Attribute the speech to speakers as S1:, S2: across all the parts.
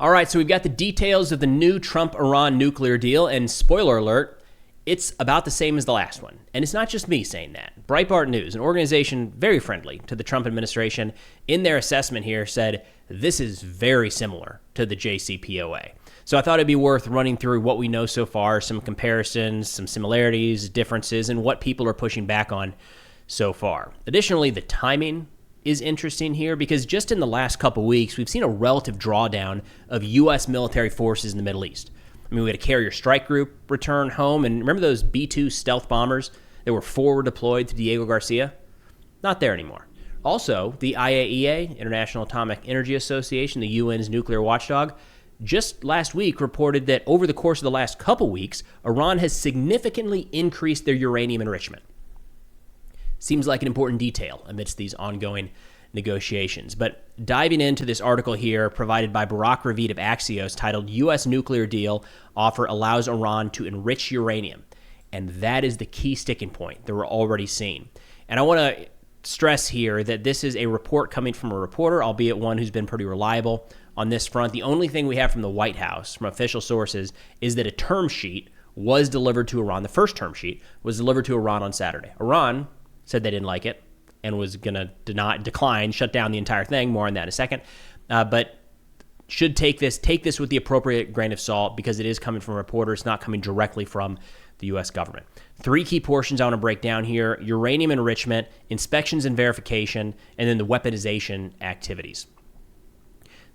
S1: All right, so we've got the details of the new Trump-Iran nuclear deal, and spoiler alert, it's about the same as the last one. And it's not just me saying that. Breitbart News, an organization very friendly to the Trump administration, in their assessment here said this is very similar to the JCPOA. So I thought it'd be worth running through what we know so far, some comparisons, some similarities, differences, and what people are pushing back on so far. Additionally, the timing is interesting here because just in the last couple weeks, we've seen a relative drawdown of U.S. military forces in the Middle East. I mean, we had a carrier strike group return home, and remember those B-2 stealth bombers that were forward deployed to Diego Garcia? Not there anymore. Also, the IAEA, International Atomic Energy Association, the UN's nuclear watchdog, just last week reported that over the course of the last couple weeks, Iran has significantly increased their uranium enrichment. Seems like an important detail amidst these ongoing negotiations. But diving into this article here provided by Barak Ravid of Axios titled U.S. Nuclear Deal Offer Allows Iran to Enrich Uranium. And that is the key sticking point that we're already seeing. And I want to stress here that this is a report coming from a reporter, albeit one who's been pretty reliable on this front. The only thing we have from the White House, from official sources, is that a term sheet was delivered to Iran. The first term sheet was delivered to Iran on Saturday. Iran said they didn't like it and was going to decline, shut down the entire thing. More on that in a second. But should take this with the appropriate grain of salt because it is coming from a reporter. It's not coming directly from the U.S. government. Three key portions I want to break down here: uranium enrichment, inspections and verification, and then the weaponization activities.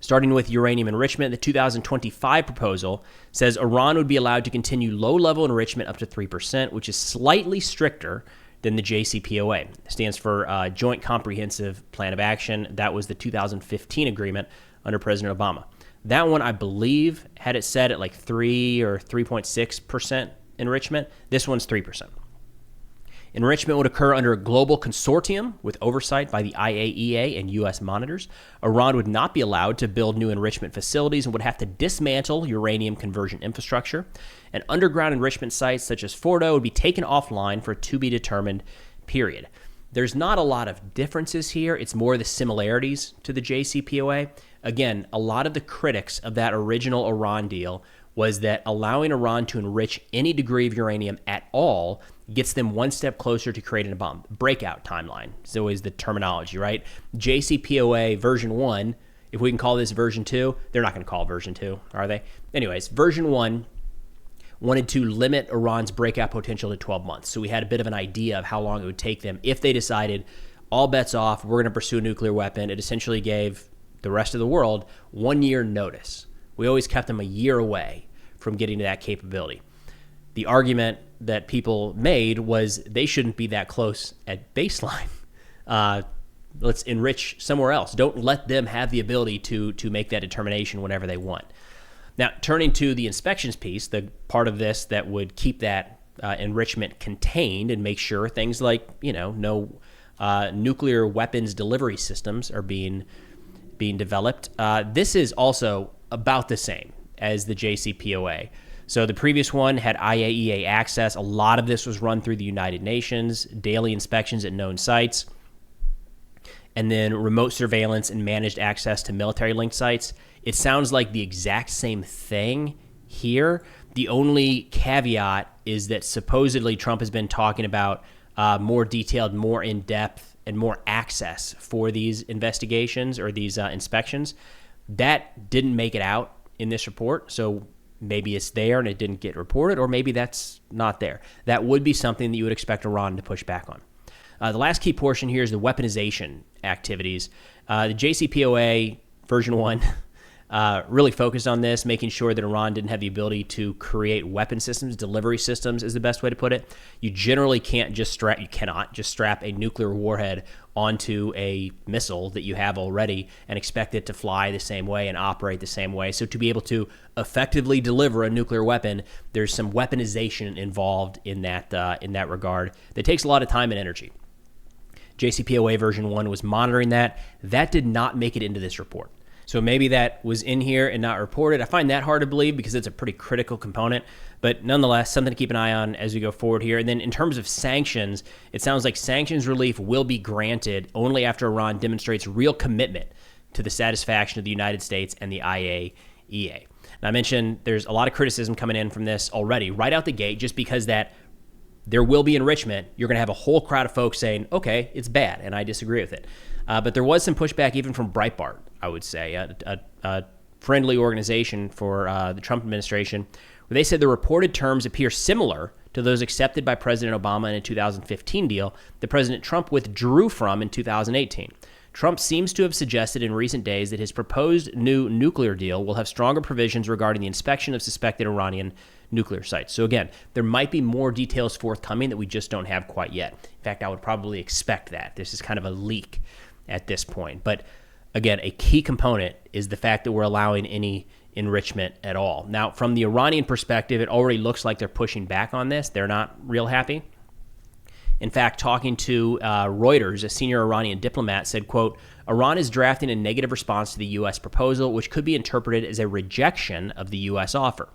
S1: Starting with uranium enrichment, the 2025 proposal says Iran would be allowed to continue low-level enrichment up to 3%, which is slightly stricter than the JCPOA. It stands for Joint Comprehensive Plan of Action. That was the 2015 agreement under President Obama. That one, I believe, had it set at like 3 or 3.6% enrichment. This one's 3%. Enrichment would occur under a global consortium with oversight by the IAEA and U.S. monitors. Iran would not be allowed to build new enrichment facilities and would have to dismantle uranium conversion infrastructure. And underground enrichment sites such as Fordo would be taken offline for a to-be-determined period. There's not a lot of differences here. It's more the similarities to the JCPOA. Again, a lot of the critics of that original Iran deal was that allowing Iran to enrich any degree of uranium at all gets them one step closer to creating a bomb. Breakout timeline is always the terminology, right? JCPOA version 1, if we can call this version 2, they're not going to call it version 2, are they? Anyways, version 1 wanted to limit Iran's breakout potential to 12 months. So we had a bit of an idea of how long it would take them if they decided all bets off, we're going to pursue a nuclear weapon. It essentially gave the rest of the world 1 year notice. We always kept them a year away from getting to that capability. The argument that people made was they shouldn't be that close at baseline. Let's enrich somewhere else. Don't let them have the ability to make that determination whenever they want. Now, turning to the inspections piece, the part of this that would keep that enrichment contained and make sure things like, no nuclear weapons delivery systems are being developed. This is also about the same as the JCPOA. So the previous one had IAEA access. A lot of this was run through the United Nations, daily inspections at known sites, and then remote surveillance and managed access to military-linked sites. It sounds like the exact same thing here. The only caveat is that supposedly Trump has been talking about more detailed, more in-depth, and more access for these investigations or these inspections. That didn't make it out in this report, so maybe it's there and it didn't get reported, or maybe that's not there. That would be something that you would expect Iran to push back on. The last key portion here is the weaponization activities. The JCPOA version 1 really focused on this, making sure that Iran didn't have the ability to create weapon systems. Delivery systems is the best way to put it. You generally cannot just strap a nuclear warhead onto a missile that you have already and expect it to fly the same way and operate the same way. So to be able to effectively deliver a nuclear weapon, there's some weaponization involved in that regard that takes a lot of time and energy. JCPOA version 1 was monitoring that. That did not make it into this report. So maybe that was in here and not reported. I find that hard to believe because it's a pretty critical component, but nonetheless, something to keep an eye on as we go forward here. And then in terms of sanctions, it sounds like sanctions relief will be granted only after Iran demonstrates real commitment to the satisfaction of the United States and the IAEA IAEA. And I mentioned there's a lot of criticism coming in from this already, right out the gate, just because that there will be enrichment. You're going to have a whole crowd of folks saying, okay, it's bad, and I disagree with it. But there was some pushback even from Breitbart, I would say, a friendly organization for the Trump administration, where they said the reported terms appear similar to those accepted by President Obama in a 2015 deal that President Trump withdrew from in 2018. Trump seems to have suggested in recent days that his proposed new nuclear deal will have stronger provisions regarding the inspection of suspected Iranian nuclear sites. So again, there might be more details forthcoming that we just don't have quite yet. In fact, I would probably expect that. This is kind of a leak at this point. But again, a key component is the fact that we're allowing any enrichment at all. Now, from the Iranian perspective, it already looks like they're pushing back on this. They're not real happy. In fact, talking to Reuters, a senior Iranian diplomat said, quote, Iran is drafting a negative response to the U.S. proposal, which could be interpreted as a rejection of the U.S. offer.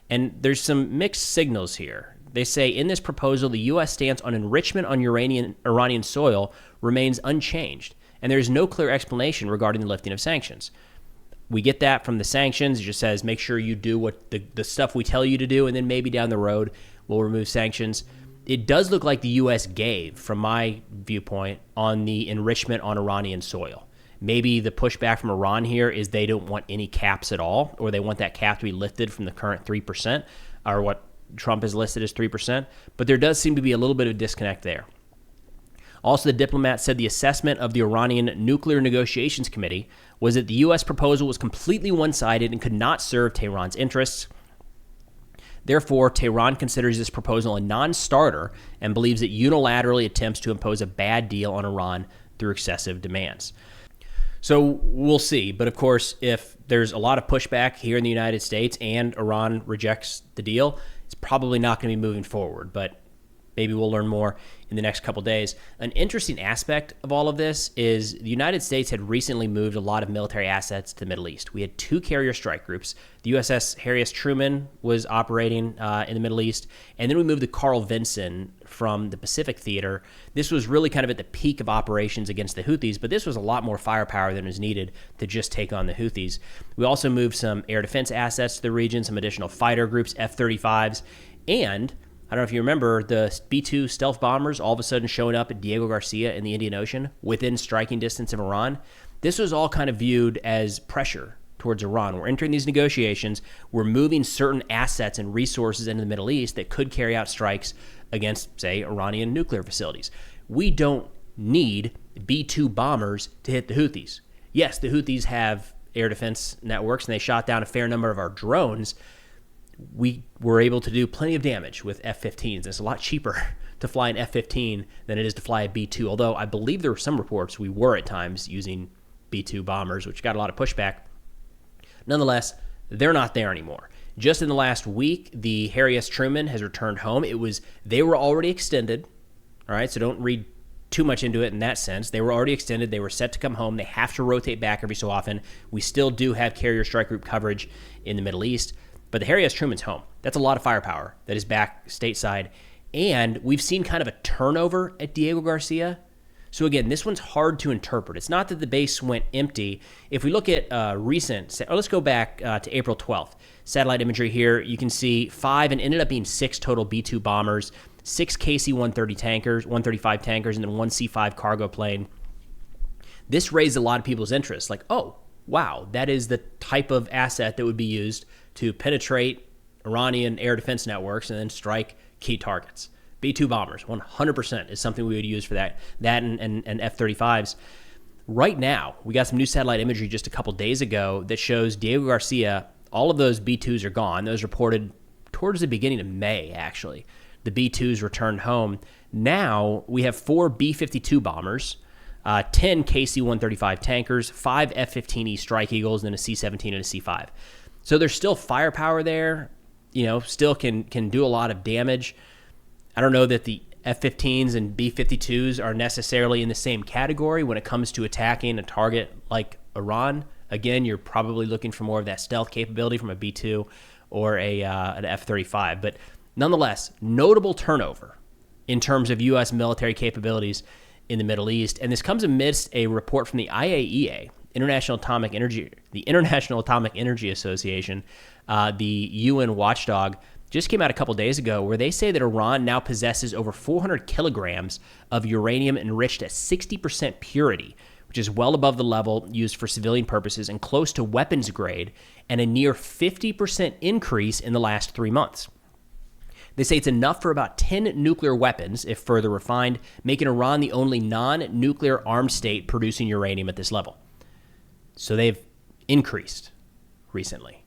S1: And there's some mixed signals here. They say in this proposal, the U.S. stance on enrichment on Iranian soil remains unchanged, and there's no clear explanation regarding the lifting of sanctions. We get that from the sanctions. It just says make sure you do what the stuff we tell you to do, and then maybe down the road we'll remove sanctions. It does look like the U.S. gave, from my viewpoint, on the enrichment on Iranian soil. Maybe the pushback from Iran here is they don't want any caps at all, or they want that cap to be lifted from the current 3%, or what Trump has listed as 3%. But there does seem to be a little bit of a disconnect there. Also, the diplomat said the assessment of the Iranian Nuclear Negotiations Committee was that the U.S. proposal was completely one-sided and could not serve Tehran's interests. Therefore, Tehran considers this proposal a non-starter and believes it unilaterally attempts to impose a bad deal on Iran through excessive demands. So we'll see. But of course, if there's a lot of pushback here in the United States and Iran rejects the deal, it's probably not going to be moving forward. But maybe we'll learn more in the next couple days. An interesting aspect of all of this is the United States had recently moved a lot of military assets to the Middle East. We had 2 carrier strike groups. The USS Harry S. Truman was operating in the Middle East, and then we moved the Carl Vinson from the Pacific Theater. This was really kind of at the peak of operations against the Houthis, but this was a lot more firepower than was needed to just take on the Houthis. We also moved some air defense assets to the region, some additional fighter groups, F-35s, and I don't know if you remember the B-2 stealth bombers all of a sudden showing up at Diego Garcia in the Indian Ocean within striking distance of Iran. This was all kind of viewed as pressure towards Iran. We're entering these negotiations. We're moving certain assets and resources into the Middle East that could carry out strikes against, say, Iranian nuclear facilities. We don't need B-2 bombers to hit the Houthis. Yes, the Houthis have air defense networks, and they shot down a fair number of our drones. We were able to do plenty of damage with F-15s. It's a lot cheaper to fly an F-15 than it is to fly a B-2, although I believe there were some reports we were at times using B-2 bombers, which got a lot of pushback. Nonetheless, they're not there anymore. Just in the last week, the Harry S. Truman has returned home. They were already extended, all right, so don't read too much into it in that sense. They were already extended. They were set to come home. They have to rotate back every so often. We still do have carrier strike group coverage in the Middle East. But the Harry S. Truman's home. That's a lot of firepower that is back stateside. And we've seen kind of a turnover at Diego Garcia. So again, this one's hard to interpret. It's not that the base went empty. If we look at let's go back to April 12th. Satellite imagery here, you can see 5 and ended up being 6 total B-2 bombers, 6 KC-130 tankers, 135 tankers, and then 1 C-5 cargo plane. This raised a lot of people's interest. Like, oh, wow, that is the type of asset that would be used to penetrate Iranian air defense networks and then strike key targets. B-2 bombers, 100% is something we would use for that and F-35s. Right now, we got some new satellite imagery just a couple days ago that shows Diego Garcia, all of those B-2s are gone. Those reported towards the beginning of May, actually. The B-2s returned home. Now, we have 4 B-52 bombers, 10 KC-135 tankers, 5 F-15E Strike Eagles, and then a C-17 and a C-5. So there's still firepower there, still can do a lot of damage. I don't know that the F-15s and B-52s are necessarily in the same category when it comes to attacking a target like Iran. Again, you're probably looking for more of that stealth capability from a B-2 or an F-35. But nonetheless, notable turnover in terms of U.S. military capabilities in the Middle East. And this comes amidst a report from the IAEA. International Atomic Energy Association, the UN watchdog, just came out a couple days ago where they say that Iran now possesses over 400 kilograms of uranium enriched at 60% purity, which is well above the level used for civilian purposes and close to weapons grade, and a near 50% increase in the last 3 months. They say it's enough for about 10 nuclear weapons, if further refined, making Iran the only non-nuclear armed state producing uranium at this level. So they've increased recently.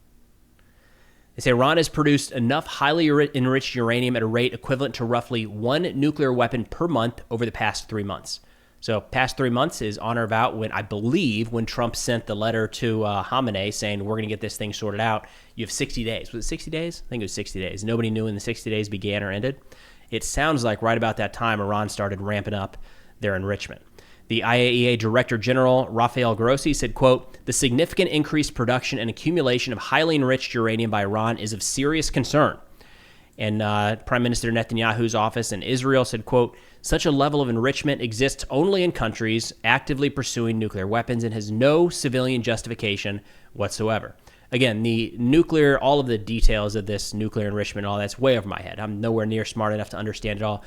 S1: They say Iran has produced enough highly enriched uranium at a rate equivalent to roughly 1 nuclear weapon per month over the past 3 months. So past 3 months is on or about when, I believe, when Trump sent the letter to Khamenei saying, we're going to get this thing sorted out. You have 60 days. Was it 60 days? I think it was 60 days. Nobody knew when the 60 days began or ended. It sounds like right about that time, Iran started ramping up their enrichment. The IAEA Director General, Rafael Grossi, said, quote, the significant increased production and accumulation of highly enriched uranium by Iran is of serious concern. And Prime Minister Netanyahu's office in Israel said, quote, such a level of enrichment exists only in countries actively pursuing nuclear weapons and has no civilian justification whatsoever. Again, the nuclear, all of the details of this nuclear enrichment, all that's way over my head. I'm nowhere near smart enough to understand it all.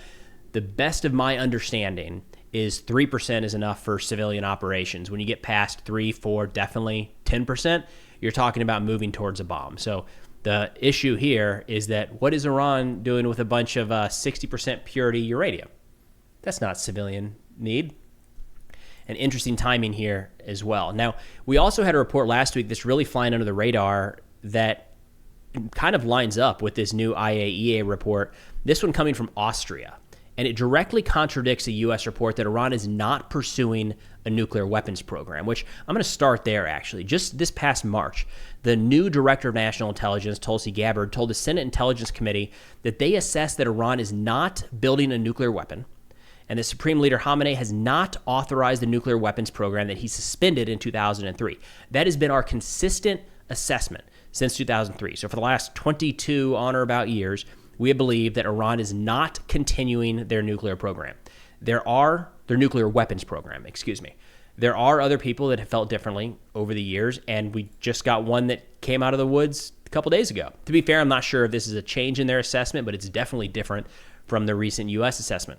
S1: The best of my understanding is 3% is enough for civilian operations. When you get past 3, 4, definitely 10%, you're talking about moving towards a bomb. So the issue here is that what is Iran doing with a bunch of 60% purity uranium? That's not civilian need. And interesting timing here as well. Now, we also had a report last week that's really flying under the radar that kind of lines up with this new IAEA report, this one coming from Austria. And it directly contradicts a U.S. report that Iran is not pursuing a nuclear weapons program, which I'm going to start there, actually. Just this past March, the new Director of National Intelligence, Tulsi Gabbard, told the Senate Intelligence Committee that they assess that Iran is not building a nuclear weapon, and the Supreme Leader Khamenei has not authorized the nuclear weapons program that he suspended in 2003. That has been our consistent assessment since 2003. So for the last 22 on or about years, we have believed that Iran is not continuing their nuclear program. Their nuclear weapons program, excuse me. There are other people that have felt differently over the years, and we just got one that came out of the woods a couple days ago. To be fair, I'm not sure if this is a change in their assessment, but it's definitely different from the recent U.S. assessment.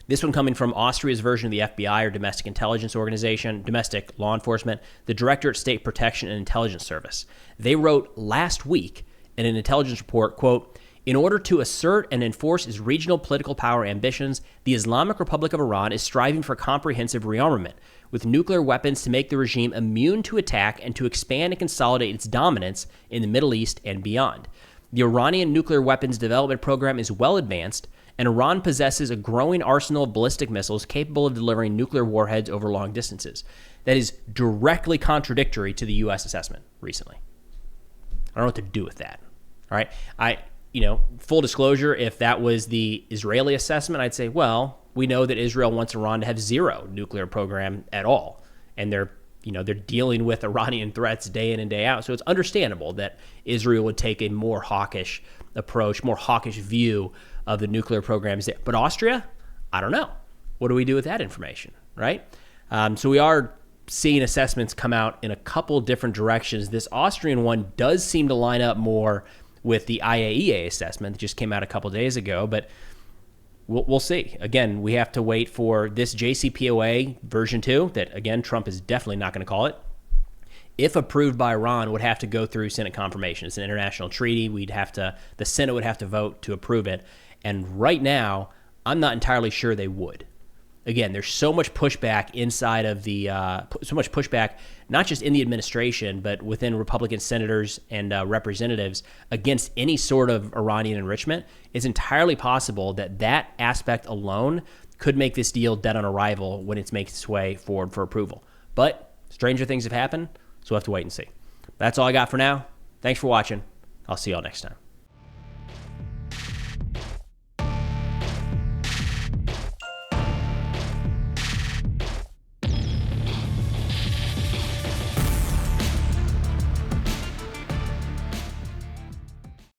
S1: This one coming from Austria's version of the FBI, or Domestic Intelligence Organization, Domestic Law Enforcement, the Directorate of State Protection and Intelligence Service. They wrote last week in an intelligence report, quote, in order to assert and enforce its regional political power ambitions, the Islamic Republic of Iran is striving for comprehensive rearmament, with nuclear weapons to make the regime immune to attack and to expand and consolidate its dominance in the Middle East and beyond. The Iranian nuclear weapons development program is well advanced, and Iran possesses a growing arsenal of ballistic missiles capable of delivering nuclear warheads over long distances. That is directly contradictory to the U.S. assessment recently. I don't know what to do with that. All right. Full disclosure, if that was the Israeli assessment, I'd say, well, we know that Israel wants Iran to have zero nuclear program at all. And they're dealing with Iranian threats day in and day out. So it's understandable that Israel would take a more hawkish approach, more hawkish view of the nuclear programs there. But Austria, I don't know. What do we do with that information, right? So we are seeing assessments come out in a couple different directions. This Austrian one does seem to line up more with the IAEA assessment that just came out a couple days ago, but we'll see. Again, we have to wait for this JCPOA version 2 that, again, Trump is definitely not going to call it. If approved by Iran, would have to go through Senate confirmation. It's an international treaty. The Senate would have to vote to approve it. And right now, I'm not entirely sure they would. Again, there's so much pushback inside of not just in the administration, but within Republican senators and representatives against any sort of Iranian enrichment. It's entirely possible that aspect alone could make this deal dead on arrival when it makes its way forward for approval. But stranger things have happened, so we'll have to wait and see. That's all I got for now. Thanks for watching. I'll see y'all next time.